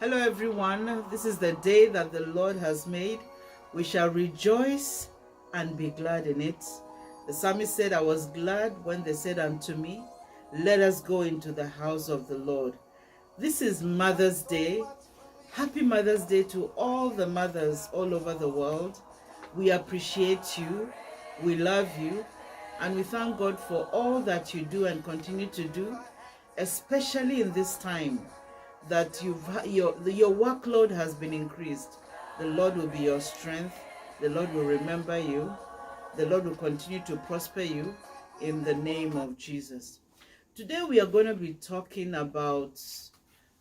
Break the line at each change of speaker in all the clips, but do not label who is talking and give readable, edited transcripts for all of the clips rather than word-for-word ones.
Hello, everyone. This is the day that the Lord has made. We shall rejoice and be glad in it. The psalmist said, I was glad when they said unto me, let us go into the house of the Lord. This is Mother's Day. Happy Mother's Day to all the mothers all over the world. We appreciate you. We love you. And we thank God for all that you do and continue to do, especially in this time that your workload has been increased. The Lord will be your strength. The Lord will remember you. The Lord will continue to prosper you in the name of Jesus. Today we are going to be talking about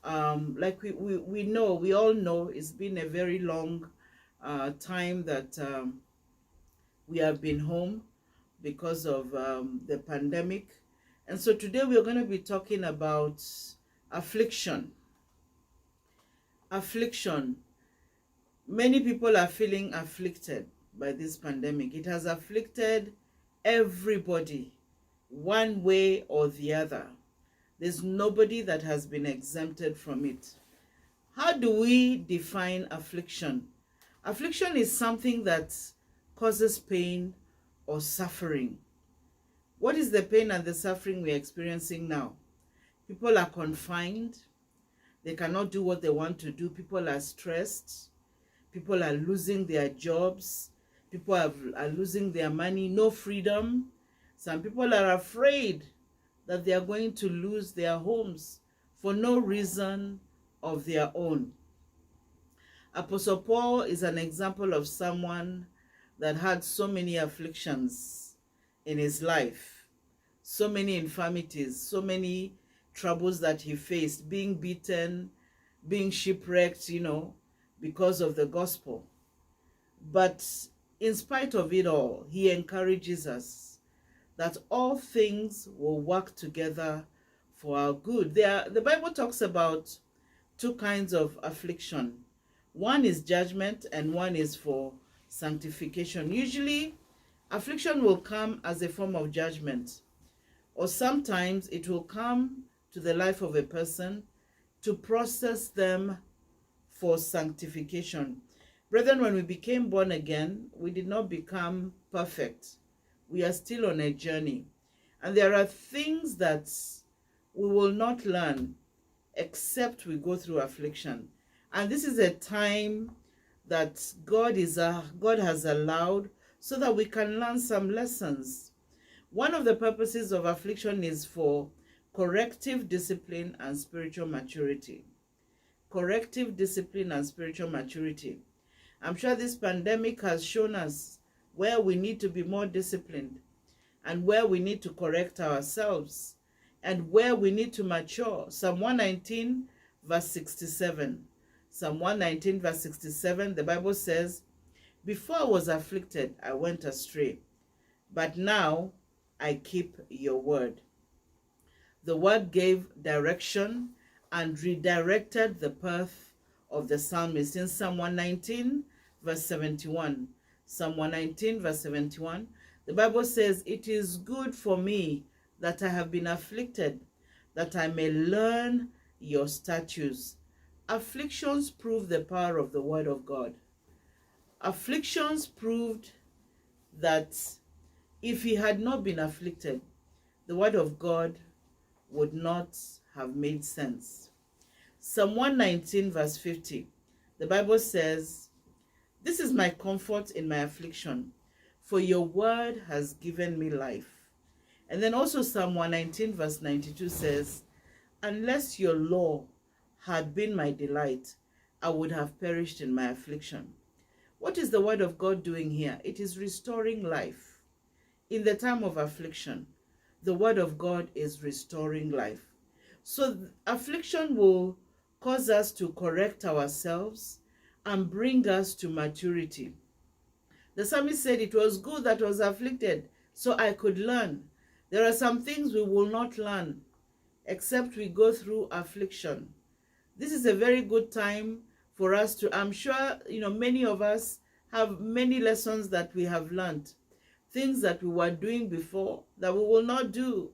like we all know it's been a very long time that we have been home because of the pandemic. And so today we are going to be talking about affliction. Affliction. Many people are feeling afflicted by this pandemic. It has afflicted everybody one way or the other. There's nobody that has been exempted from it. How do we define affliction? Affliction is something that causes pain or suffering. What is the pain and the suffering we're experiencing now? People are confined. They cannot do what they want to do. People are stressed. People are losing their jobs. People are losing their money. No freedom. Some people are afraid that they are going to lose their homes for no reason of their own. Apostle Paul is an example of someone that had so many afflictions in his life, so many infirmities, so many troubles that he faced, being beaten, being shipwrecked, because of the gospel. But in spite of it all, he encourages us that all things will work together for our good. The Bible talks about two kinds of affliction. One is judgment and one is for sanctification. Usually, affliction will come as a form of judgment, or sometimes it will come to the life of a person to process them for sanctification. Brethren, when we became born again, we did not become perfect. We are still on a journey. And there are things that we will not learn except we go through affliction. And this is a time that God has allowed so that we can learn some lessons. One of the purposes of affliction is for corrective discipline and spiritual maturity. Corrective discipline and spiritual maturity. I'm sure this pandemic has shown us where we need to be more disciplined and where we need to correct ourselves and where we need to mature. Psalm 119 verse 67. Psalm 119 verse 67, the Bible says, before I was afflicted, I went astray, but now I keep your word. The word gave direction and redirected the path of the psalmist. In Psalm 119 verse 71, Psalm 119 verse 71, the Bible says, it is good for me that I have been afflicted, that I may learn your statutes. Afflictions prove the power of the word of God. Afflictions proved that if he had not been afflicted, the word of God would not have made sense. Psalm 119 verse 50, the Bible says, this is my comfort in my affliction, for your word has given me life. And then also Psalm 119 verse 92 says, unless your law had been my delight, I would have perished in my affliction. What is the word of God doing here? It is restoring life. In the time of affliction, the word of God is restoring life. So affliction will cause us to correct ourselves and bring us to maturity. The psalmist said, it was good that I was afflicted so I could learn. There are some things we will not learn except we go through affliction. This is a very good time for us to, I'm sure, many of us have many lessons that we have learned. Things that we were doing before that we will not do.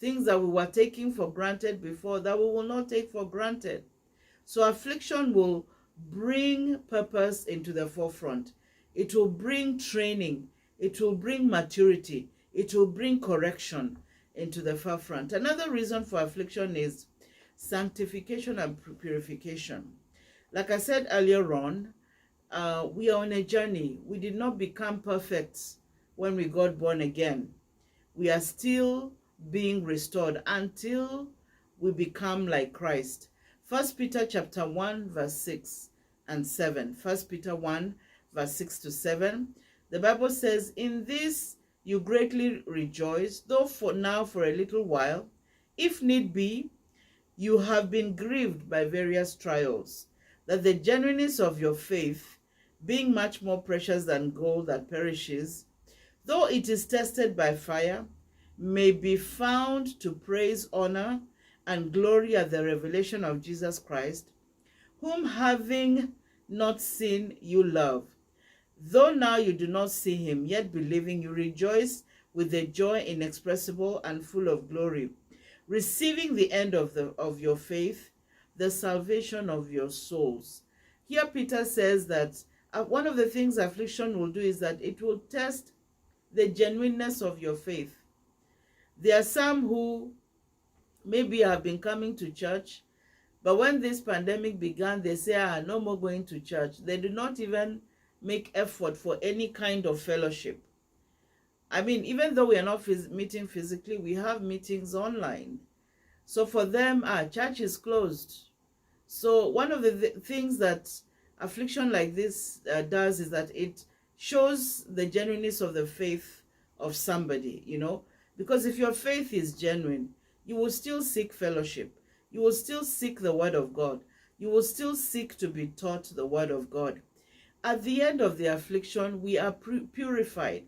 Things that we were taking for granted before that we will not take for granted. So affliction will bring purpose into the forefront. It will bring training. It will bring maturity. It will bring correction into the forefront. Another reason for affliction is sanctification and purification. Like I said earlier on, we are on a journey. We did not become perfect when we got born again. We are still being restored until we become like Christ. 1 Peter chapter 1 verse 6 and 7. 1 Peter 1 verse 6 to 7. The Bible says, "In this you greatly rejoice, though for now for a little while, if need be, you have been grieved by various trials, that the genuineness of your faith, being much more precious than gold that perishes, though it is tested by fire, may be found to praise, honor, and glory at the revelation of Jesus Christ, whom having not seen you love. Though now you do not see him, yet believing you rejoice with a joy inexpressible and full of glory, receiving the end of your faith, the salvation of your souls." Here Peter says that one of the things affliction will do is that it will test the genuineness of your faith. There are some who maybe have been coming to church, but when this pandemic began, they say, no more going to church. They do not even make effort for any kind of fellowship. I mean, even though we are not meeting physically, we have meetings online. So for them, church is closed. So one of the things that affliction like this does is that it shows the genuineness of the faith of somebody, because if your faith is genuine, you will still seek fellowship. You will still seek the word of God. You will still seek to be taught the word of God. At the end of the affliction, we are purified.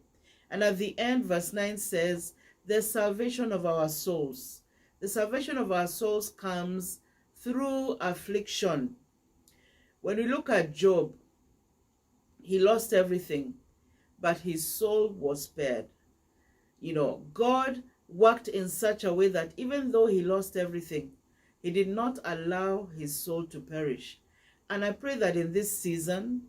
And at the end, verse 9 says, the salvation of our souls. The salvation of our souls comes through affliction. When we look at Job, he lost everything, but his soul was spared. God worked in such a way that even though he lost everything, he did not allow his soul to perish. And I pray that in this season,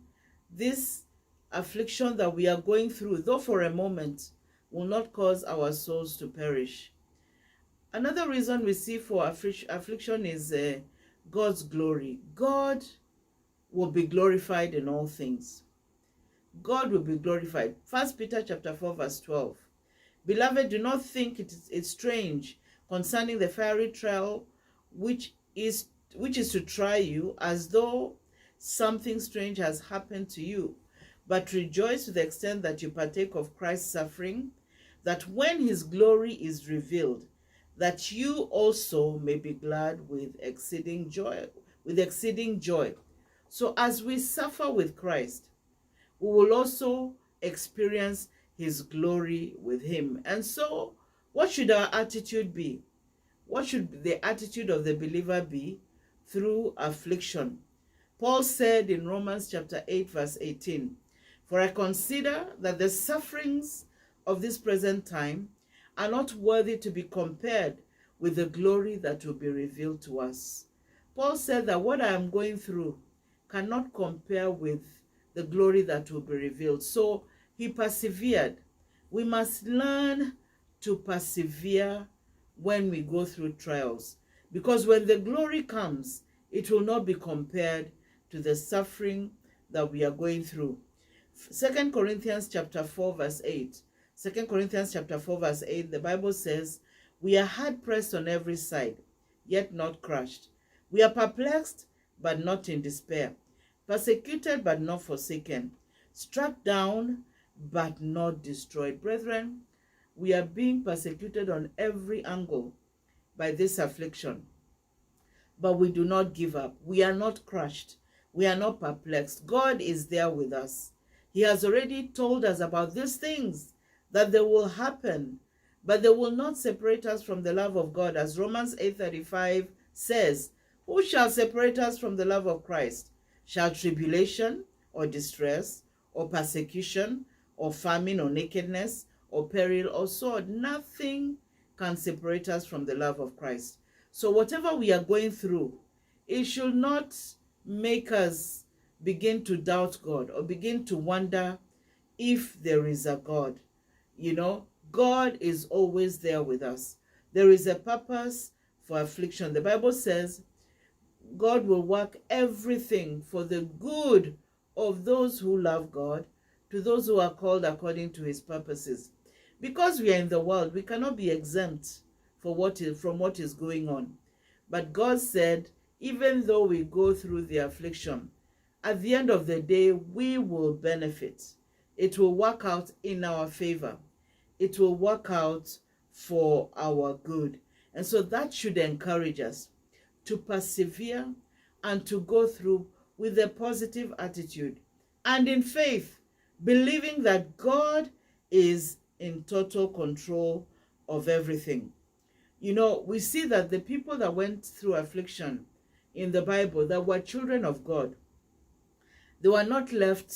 this affliction that we are going through, though for a moment, will not cause our souls to perish. Another reason we see for affliction is God's glory. God will be glorified in all things. God will be glorified. 1 Peter chapter 4 verse 12. Beloved, do not think it's strange concerning the fiery trial which is to try you, as though something strange has happened to you, but rejoice to the extent that you partake of Christ's suffering, that when his glory is revealed, that you also may be glad with exceeding joy. So as we suffer with Christ, we will also experience his glory with him. And so, what should our attitude be? What should the attitude of the believer be through affliction? Paul said in Romans chapter 8 verse 18, "For I consider that the sufferings of this present time are not worthy to be compared with the glory that will be revealed to us." Paul said that what I am going through cannot compare with the glory that will be revealed. So he persevered. We must learn to persevere when we go through trials, because when the glory comes, it will not be compared to the suffering that we are going through. 2 Corinthians chapter 4 verse 8. 2 Corinthians chapter 4 verse 8, the Bible says, "We are hard pressed on every side, yet not crushed. We are perplexed, but not in despair. Persecuted, but not forsaken. Struck down, but not destroyed." Brethren, we are being persecuted on every angle by this affliction. But we do not give up. We are not crushed. We are not perplexed. God is there with us. He has already told us about these things, that they will happen, but they will not separate us from the love of God. As Romans 8:35 says, "Who shall separate us from the love of Christ? Shall tribulation or distress or persecution or famine or nakedness or peril or sword?" Nothing can separate us from the love of Christ. So whatever we are going through, it should not make us begin to doubt God or begin to wonder if there is a God. You know, God is always there with us. There is a purpose for affliction. The Bible says God will work everything for the good of those who love God, to those who are called according to his purposes. Because we are in the world, we cannot be exempt from what is going on. But God said, even though we go through the affliction, at the end of the day, we will benefit. It will work out in our favor. It will work out for our good. And so that should encourage us to persevere and to go through with a positive attitude and in faith, believing that God is in total control of everything. You know, we see that the people that went through affliction in the Bible, that were children of God, they were not left,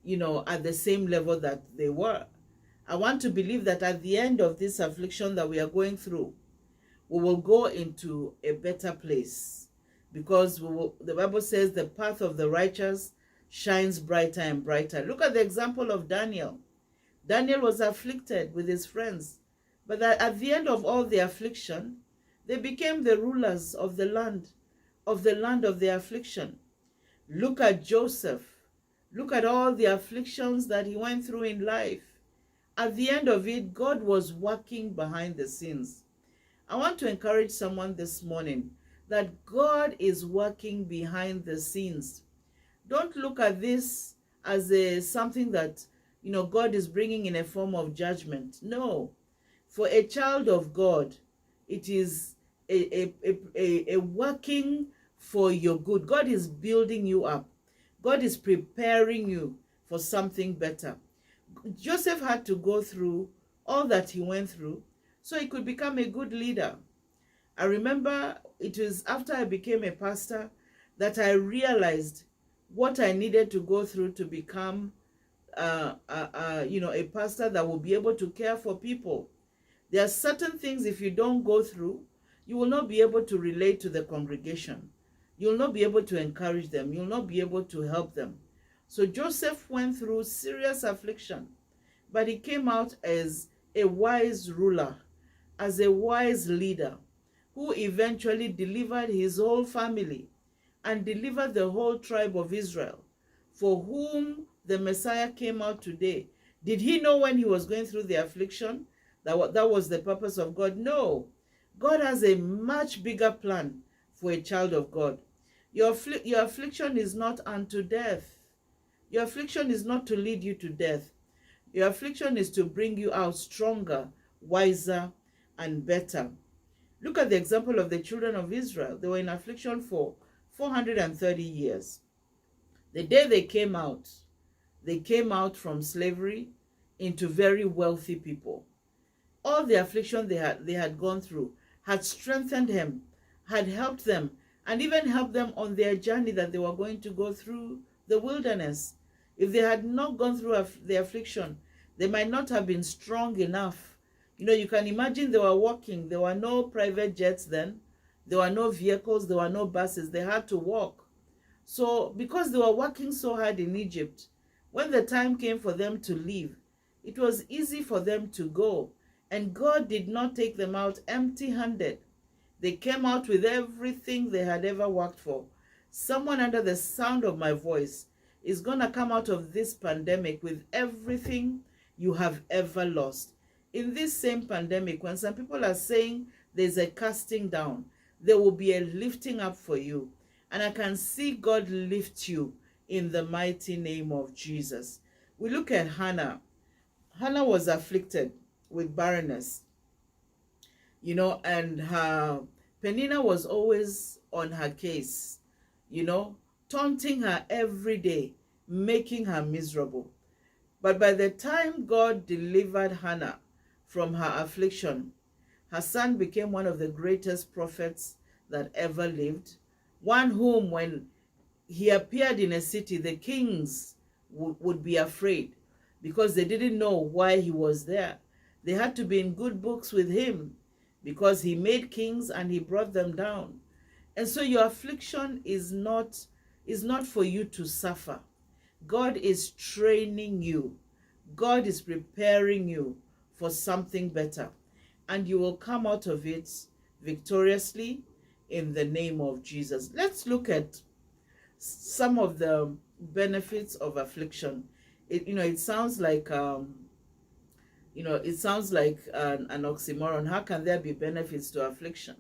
you know, at the same level that they were. I want to believe that at the end of this affliction that we are going through, we will go into a better place, because the Bible says the path of the righteous shines brighter and brighter. Look at the example of Daniel. Daniel was afflicted with his friends, but at the end of all the affliction, they became the rulers of the land of the affliction. Look at Joseph. Look at all the afflictions that he went through in life. At the end of it, God was working behind the scenes. I want to encourage someone this morning that God is working behind the scenes. Don't look at this as something that, you know, God is bringing in a form of judgment. No. For a child of God, it is a working for your good. God is building you up. God is preparing you for something better. Joseph had to go through all that he went through so he could become a good leader. I remember it was after I became a pastor that I realized what I needed to go through to become you know, a pastor that will be able to care for people. There are certain things, if you don't go through, you will not be able to relate to the congregation. You'll not be able to encourage them. You'll not be able to help them. So Joseph went through serious affliction, but he came out as a wise ruler, as a wise leader, who eventually delivered his whole family and delivered the whole tribe of Israel, for whom the Messiah came out today. Did he know when he was going through the affliction that was the purpose of God? No. God has a much bigger plan for a child of God. Your affliction is not unto death. Your affliction is not to lead you to death. Your affliction is to bring you out stronger, wiser, and better. Look at the example of the children of Israel. They were in affliction for 430 years. The day they came out from slavery into very wealthy people. All the affliction they had gone through had strengthened them, had helped them, and even helped them on their journey that they were going to go through the wilderness. If they had not gone through the affliction, they might not have been strong enough. You know, you can imagine they were walking. There were no private jets then. There were no vehicles. There were no buses. They had to walk. So because they were working so hard in Egypt, when the time came for them to leave, it was easy for them to go. And God did not take them out empty-handed. They came out with everything they had ever worked for. Someone under the sound of my voice is going to come out of this pandemic with everything you have ever lost. In this same pandemic, when some people are saying there's a casting down, there will be a lifting up for you. And I can see God lift you in the mighty name of Jesus. We look at Hannah. Hannah was afflicted with barrenness, you know, and her Peninnah was always on her case, you know, taunting her every day, making her miserable. But by the time God delivered Hannah from her affliction, her son became one of the greatest prophets that ever lived, one whom when he appeared in a city, the kings would be afraid because they didn't know why he was there. They had to be in good books with him because he made kings and he brought them down. And so your affliction is not for you to suffer. God is training you. God is preparing you for something better. And you will come out of it victoriously in the name of Jesus. Let's look at some of the benefits of affliction. It sounds like it sounds like an oxymoron. How can there be benefits to affliction?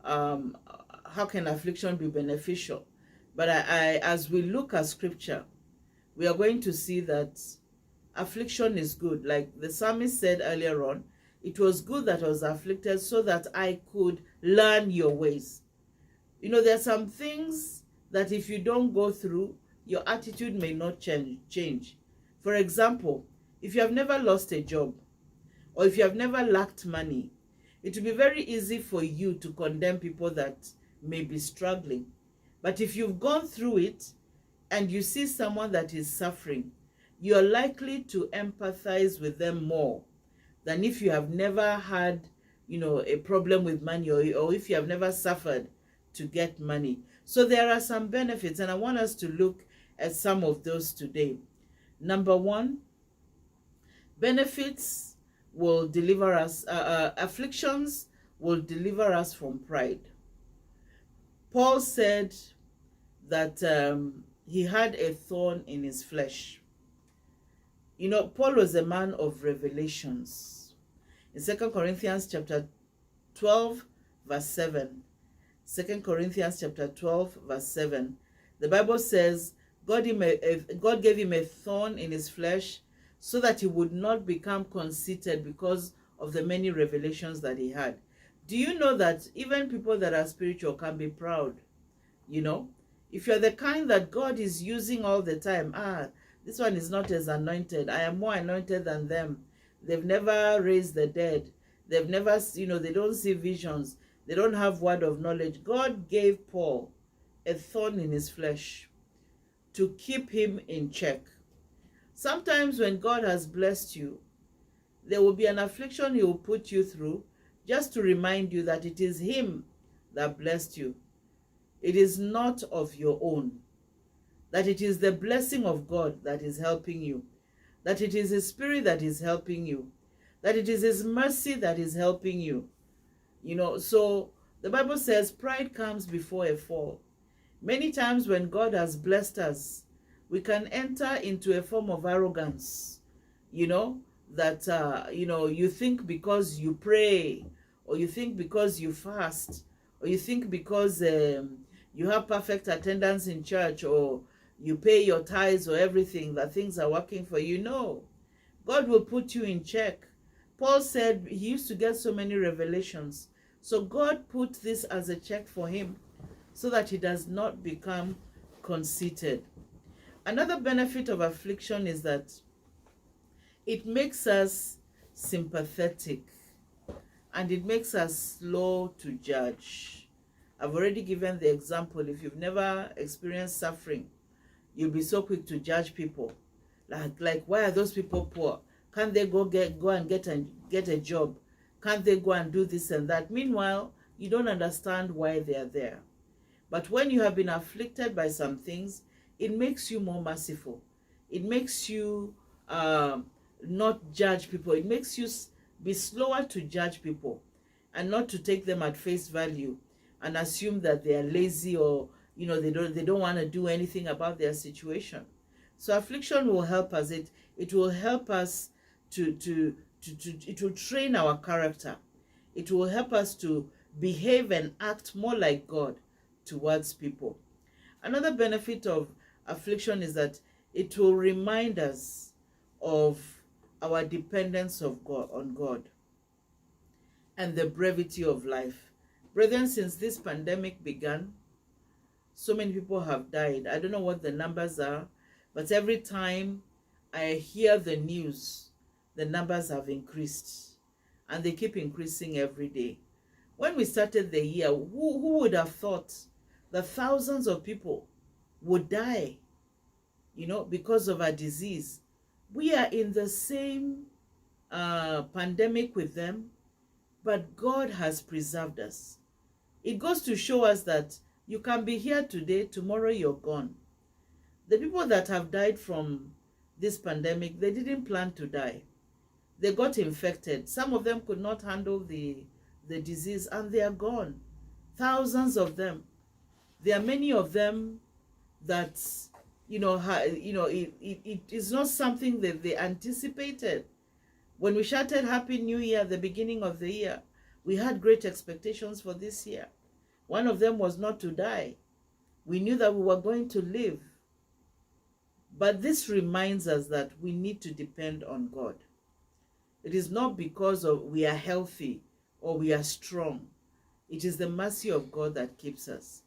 Um, how can affliction be beneficial? But as we look at scripture, we are going to see that affliction is good. Like the psalmist said earlier on, it was good that I was afflicted so that I could learn your ways. There are some things that if you don't go through, your attitude may not change. For example, if you have never lost a job, or if you have never lacked money, it will be very easy for you to condemn people that may be struggling. But if you've gone through it and you see someone that is suffering, you're likely to empathize with them more than if you have never had, a problem with money, or if you have never suffered to get money. So there are some benefits, and I want us to look at some of those today. Number one, benefits will deliver us, afflictions will deliver us from pride. Paul said that he had a thorn in his flesh. Paul was a man of revelations. In 2 Corinthians chapter 12, verse 7, 2 Corinthians chapter 12, verse 7, the Bible says, God gave him a thorn in his flesh so that he would not become conceited because of the many revelations that he had. Do you know that even people that are spiritual can be proud? If you're the kind that God is using all the time, this one is not as anointed. I am more anointed than them. They've never raised the dead. They've never, they don't see visions. They don't have word of knowledge. God gave Paul a thorn in his flesh to keep him in check. Sometimes when God has blessed you, there will be an affliction he will put you through just to remind you that it is him that blessed you. It is not of your own. That it is the blessing of God that is helping you. That it is his spirit that is helping you. That it is his mercy that is helping you. So the Bible says pride comes before a fall. Many times when God has blessed us, we can enter into a form of arrogance, that, you think because you pray, or you think because you fast, or you think because you have perfect attendance in church, or you pay your tithes or everything, that things are working for you. No, God will put you in check. Paul said he used to get so many revelations. So God put this as a check for him so that he does not become conceited. Another benefit of affliction is that it makes us sympathetic and it makes us slow to judge. I've already given the example. If you've never experienced suffering, you'll be so quick to judge people. Like why are those people poor? Can't they go and get a job? Can't they go and do this and that? Meanwhile, you don't understand why they are there. But when you have been afflicted by some things, it makes you more merciful. It makes you not judge people. It makes you be slower to judge people and not to take them at face value and assume that they are lazy, or they don't want to do anything about their situation. So affliction will help us. It will help us it will train our character. It will help us to behave and act more like God towards people. Another benefit of affliction is that it will remind us of our dependence on God and the brevity of life. Brethren, since this pandemic began, so many people have died. I don't know what the numbers are, but every time I hear the news, the numbers have increased, and they keep increasing every day. When we started the year, who would have thought that thousands of people would die, because of a disease? We are in the same pandemic with them, but God has preserved us. It goes to show us that you can be here today, tomorrow you're gone. The people that have died from this pandemic, they didn't plan to die. They got infected. Some of them could not handle the disease, and they are gone. Thousands of them. There are many of them that, it is not something that they anticipated. When we shouted Happy New Year at the beginning of the year, we had great expectations for this year. One of them was not to die. We knew that we were going to live. But this reminds us that we need to depend on God. It is not because we are healthy or we are strong. It is the mercy of God that keeps us.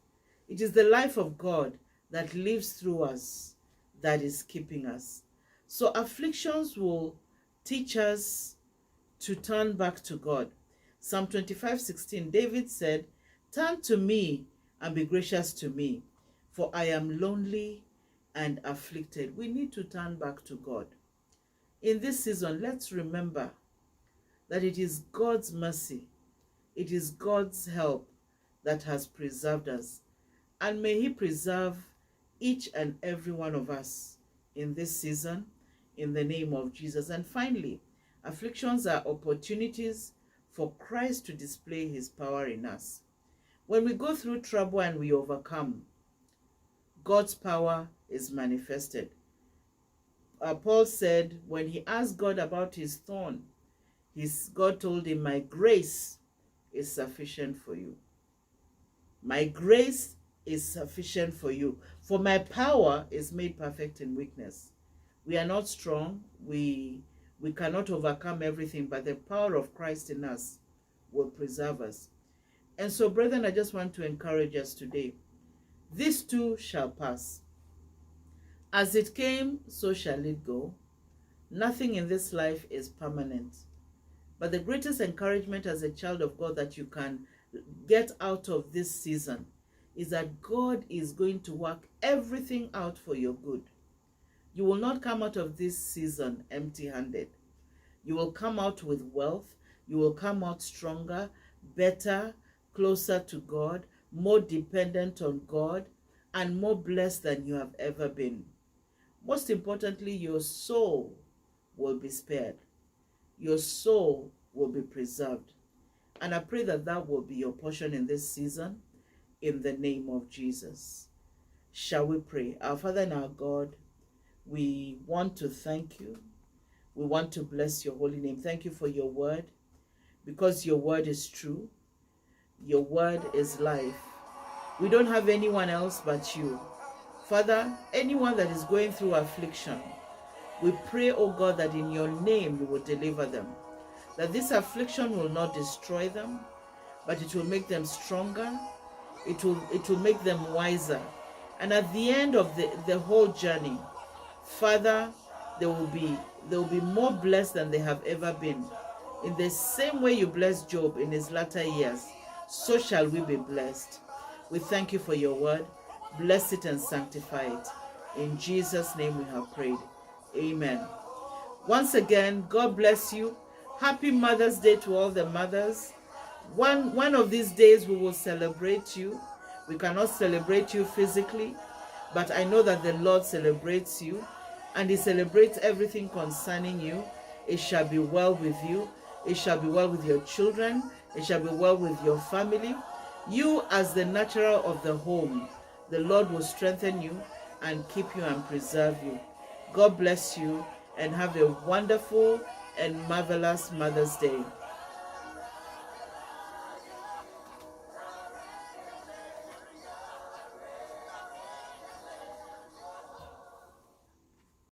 It is the life of God that lives through us that is keeping us. So afflictions will teach us to turn back to God. Psalm 25:16, David said, "Turn to me and be gracious to me, for I am lonely and afflicted." We need to turn back to God. In this season, let's remember that it is God's mercy, it is God's help that has preserved us. And may He preserve each and every one of us in this season, in the name of Jesus. And finally, afflictions are opportunities for Christ to display His power in us. When we go through trouble and we overcome, God's power is manifested. Paul said when he asked God about his thorn, God told him, "My grace is sufficient for you. My grace is sufficient for you. For my power is made perfect in weakness." We are not strong. We cannot overcome everything, but the power of Christ in us will preserve us. And so, brethren, I just want to encourage us today. This too shall pass. As it came, so shall it go. Nothing in this life is permanent. But the greatest encouragement as a child of God that you can get out of this season is that God is going to work everything out for your good. You will not come out of this season empty-handed. You will come out with wealth. You will come out stronger, better, closer to God, more dependent on God, and more blessed than you have ever been. Most importantly, your soul will be spared. Your soul will be preserved. And I pray that that will be your portion in this season, in the name of Jesus. Shall we pray? Our Father and our God, we want to thank you. We want to bless your holy name. Thank you for your word, because your word is true. Your word is life. We don't have anyone else but you. Father, anyone that is going through affliction, we pray, oh God, that in your name you will deliver them. That this affliction will not destroy them, but it will make them stronger. It will make them wiser. And at the end of the whole journey, Father, they will be more blessed than they have ever been. In the same way you blessed Job in his latter years, so shall we be blessed. We thank you for your word. Bless it and sanctify it. In Jesus' name we have prayed. Amen. Once again, God bless you. Happy Mother's Day to all the mothers. One of these days we will celebrate you. We cannot celebrate you physically, but I know that the Lord celebrates you, and He celebrates everything concerning you. It shall be well with you. It shall be well with your children. It shall be well with your family. You, as the nurturer of the home, the Lord will strengthen you and keep you and preserve you. God bless you, and have a wonderful and marvelous Mother's Day.